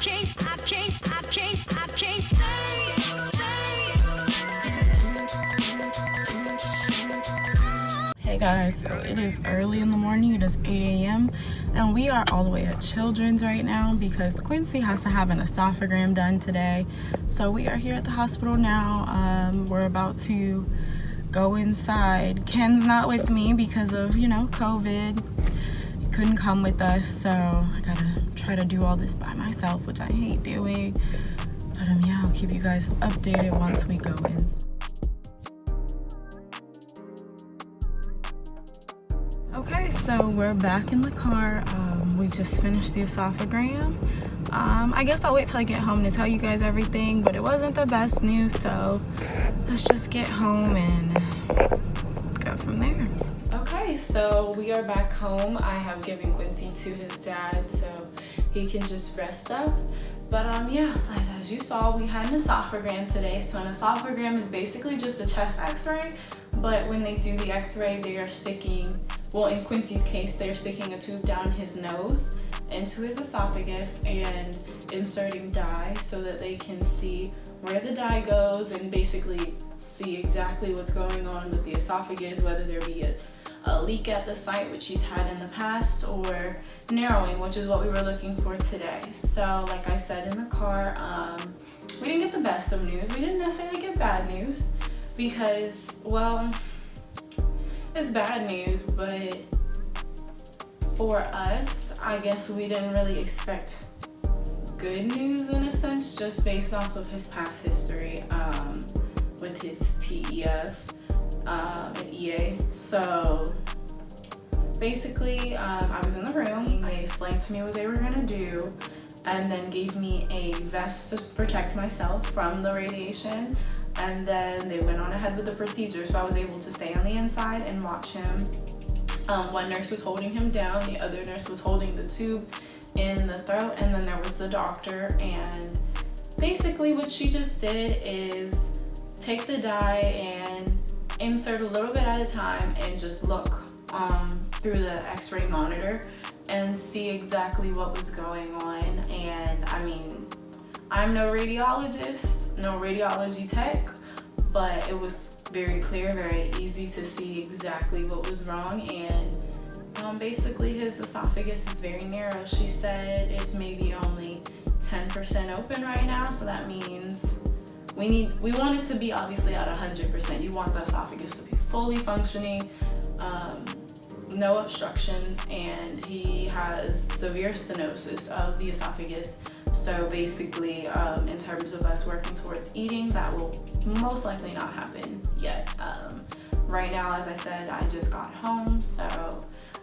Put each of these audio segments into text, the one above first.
Hey guys, so it is early in the morning. It is 8 a.m. and we are all the way at Children's right now because Quincy has to have an esophagram done today. So we are here at the hospital now. We're about to go inside. Ken's not with me because of, COVID. He couldn't come with us, so I gotta try to do all this by myself, which I hate doing. But yeah, I'll keep you guys updated once we go in. Okay, so we're back in the car. We just finished the esophagram. I guess I'll wait till I get home to tell you guys everything, but it wasn't the best news, so let's just get home and go from there. Okay, so we are back home. I have given Quincy to his dad so he can just rest up. But yeah, as you saw, we had an esophagram today. So an esophagram is basically just a chest x-ray, but when they do the x-ray, they are sticking, well, in Quincy's case, they're sticking a tube down his nose into his esophagus and inserting dye so that they can see where the dye goes and basically see exactly what's going on with the esophagus, whether there be a leak at the site, which he's had in the past, or narrowing, which is what we were looking for today. So like I said in the car, we didn't get the best of news. We didn't necessarily get bad news because, well, it's bad news, but for us, I guess we didn't really expect good news in a sense, just based off of his past history with his TEF and EA. So basically, I was in the room. They explained to me what they were gonna do and then gave me a vest to protect myself from the radiation. And then they went on ahead with the procedure, so I was able to stay on the inside and watch him. One nurse was holding him down, the other nurse was holding the tube in the throat, and then there was the doctor. And basically what she just did is take the dye and insert a little bit at a time and just look through the x-ray monitor and see exactly what was going on. And I mean, I'm no radiologist, no radiology tech, but it was very clear, very easy to see exactly what was wrong. And basically his esophagus is very narrow. She said it's maybe only 10% open right now, so that means we want it to be obviously at 100%. You want the esophagus to be fully functioning, no obstructions, and he has severe stenosis of the esophagus. So basically, in terms of us working towards eating, that will most likely not happen yet. Right now, as I said, I just got home, so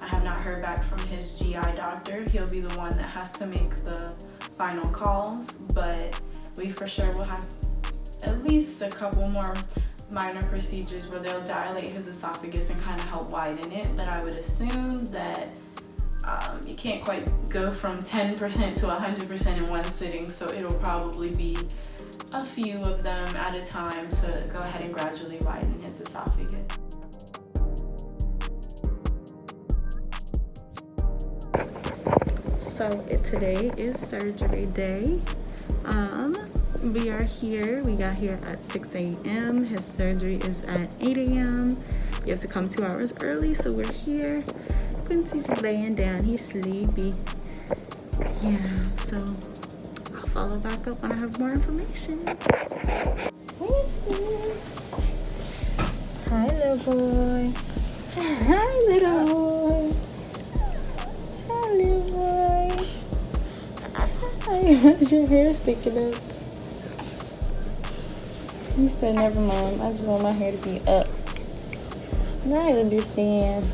I have not heard back from his GI doctor. He'll be the one that has to make the final calls, but we for sure will have at least a couple more minor procedures where they'll dilate his esophagus and kind of help widen it. But I would assume that you can't quite go from 10% to 100% in one sitting, so it'll probably be a few of them at a time to go ahead and gradually widen his esophagus. So today is surgery day. We are here. We got here at 6 a.m. His surgery is at 8 a.m. You have to come 2 hours early, so we're here. Quincy's laying down. He's sleepy. Yeah, so I'll follow back up when I have more information. Quincy. Hi, little boy. Hi, little boy. Hi, little boy. Hi, why's your hair sticking up? You said, never mind. I just want my hair to be up. I understand.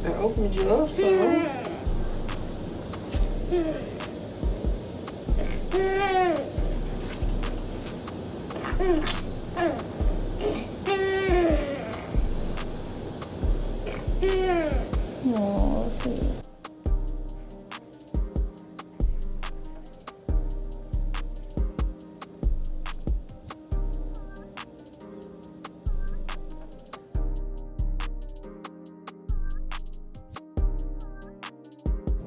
I opened you up, so. Oh, sweet.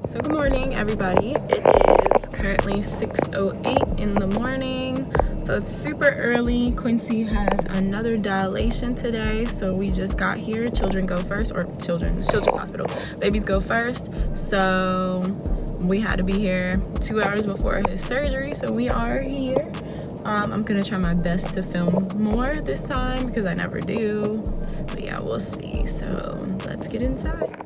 So good morning, everybody. It is currently 6:08 in the morning. So it's super early. Quincy has another dilation today. So we just got here. Children go first, or children's hospital. Babies go first. So we had to be here 2 hours before his surgery. So we are here. I'm gonna try my best to film more this time because I never do. But yeah, we'll see. So let's get inside.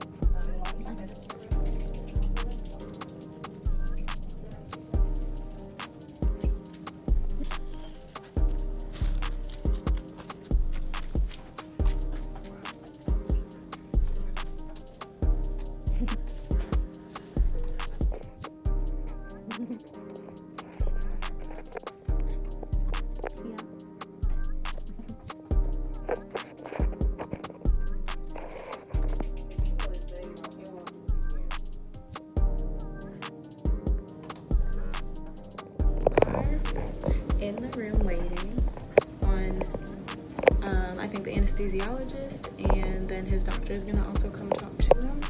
In the room waiting on I think the anesthesiologist, and then his doctor is gonna also come talk to him.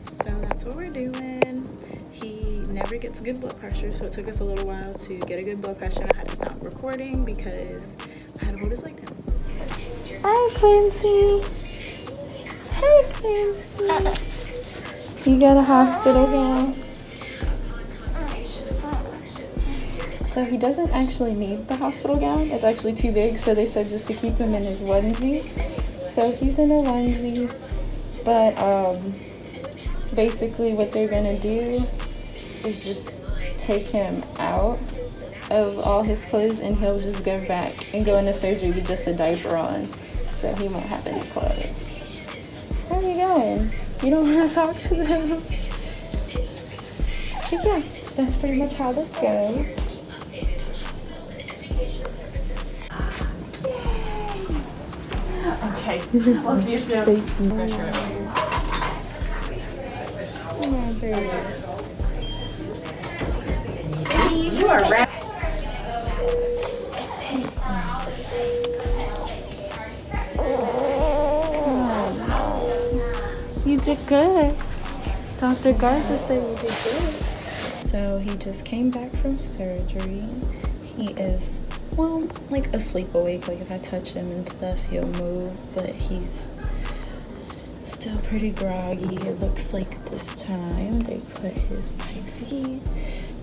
So that's what we're doing. He never gets good blood pressure, so it took us a little while to get a good blood pressure, and I had to stop recording because I had to hold his leg down. Hi, Quincy. Hey, Quincy. You got a hospital gown? So he doesn't actually need the hospital gown. It's actually too big, so they said just to keep him in his onesie. So he's in a onesie, but basically what they're gonna do is just take him out of all his clothes, and he'll just go back and go into surgery with just a diaper on, so he won't have any clothes. Where are you going? You don't want to talk to them? But yeah, that's pretty much how this goes. Okay, we'll see you soon. Come on, baby. You are right. You did good. Dr. Garza said you did good. So he just came back from surgery. He is, well, like asleep awake. Like if I touch him and stuff, he'll move, but he's still pretty groggy. It looks like this time they put his IV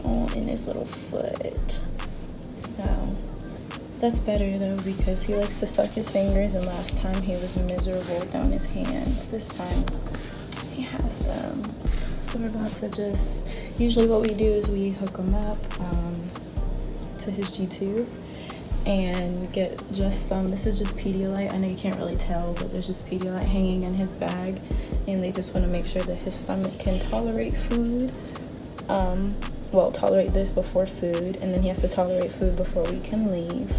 on in his little foot. So that's better though, because he likes to suck his fingers, and last time he was miserable down his hands. This time he has them. So we're about to just, usually what we do is we hook him up to his G-tube and get just some, this is just Pedialyte. I know you can't really tell, but there's just Pedialyte hanging in his bag, and they just want to make sure that his stomach can tolerate food. Well, tolerate this before food, and then he has to tolerate food before we can leave.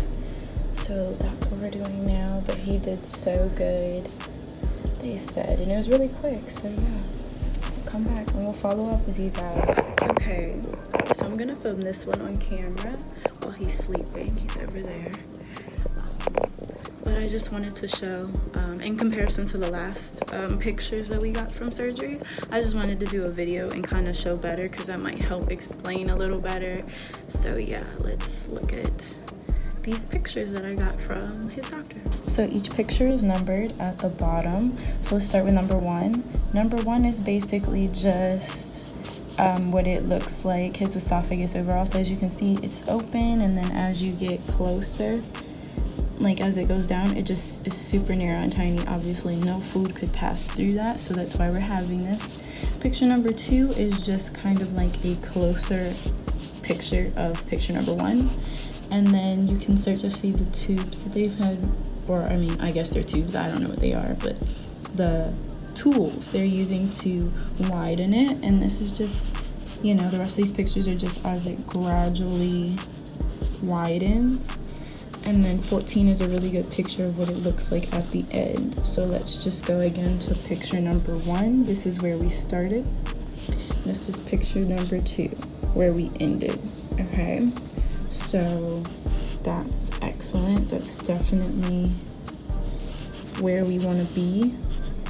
So that's what we're doing now, but he did so good, they said, and it was really quick. So yeah, come back and we'll follow up with you guys. Okay, so I'm gonna film this one on camera while he's sleeping. He's over there. But I just wanted to show, in comparison to the last pictures that we got from surgery, I just wanted to do a video and kind of show better, because that might help explain a little better. So yeah, let's look at these pictures that I got from his doctor. So each picture is numbered at the bottom. So let's start with number one. Number one is basically just what it looks like, his esophagus overall. So as you can see, it's open, and then as you get closer, like as it goes down, it just is super narrow and tiny. Obviously no food could pass through that, so that's why we're having this. Picture number two is just kind of like a closer picture of picture number one, and then you can start to see the tubes that they've had, or I mean, I guess they're tubes, I don't know what they are, but the tools they're using to widen it. And this is just, you know, the rest of these pictures are just as it gradually widens. And then 14 is a really good picture of what it looks like at the end. So let's just go again to picture number 1. This is where we started. This is picture number 2, where we ended. Okay, so that's excellent. That's definitely where we want to be,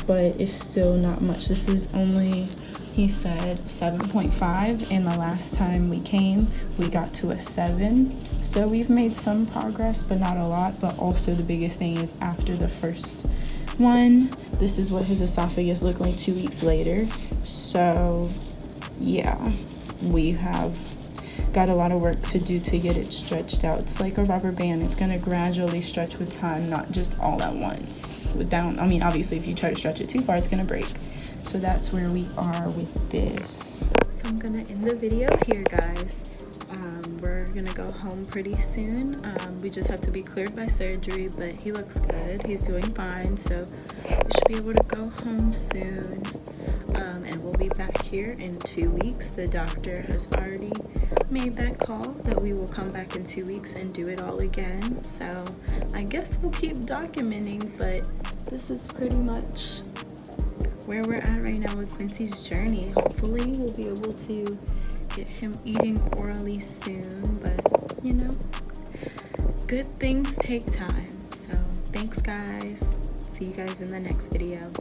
but it's still not much. This is only, he said, 7.5, and the last time we came we got to a 7. So we've made some progress, but not a lot. But also the biggest thing is after the first one, this is what his esophagus looked like 2 weeks later. So yeah, we have got a lot of work to do to get it stretched out. It's like a rubber band. It's going to gradually stretch with time, not just all at once. I mean, obviously, if you try to stretch it too far, it's going to break. So that's where we are with this. So I'm going to end the video here, guys. We're going to go home pretty soon. We just have to be cleared by surgery, but he looks good. He's doing fine, so we should be able to go home soon. And we'll be back here in 2 weeks. The doctor has already made that call that we will come back in 2 weeks and do it all again. So I guess we'll keep documenting, but this is pretty much where we're at right now with Quincy's journey. Hopefully we'll be able to get him eating orally soon, but you know, good things take time. So thanks, guys. See you guys in the next video.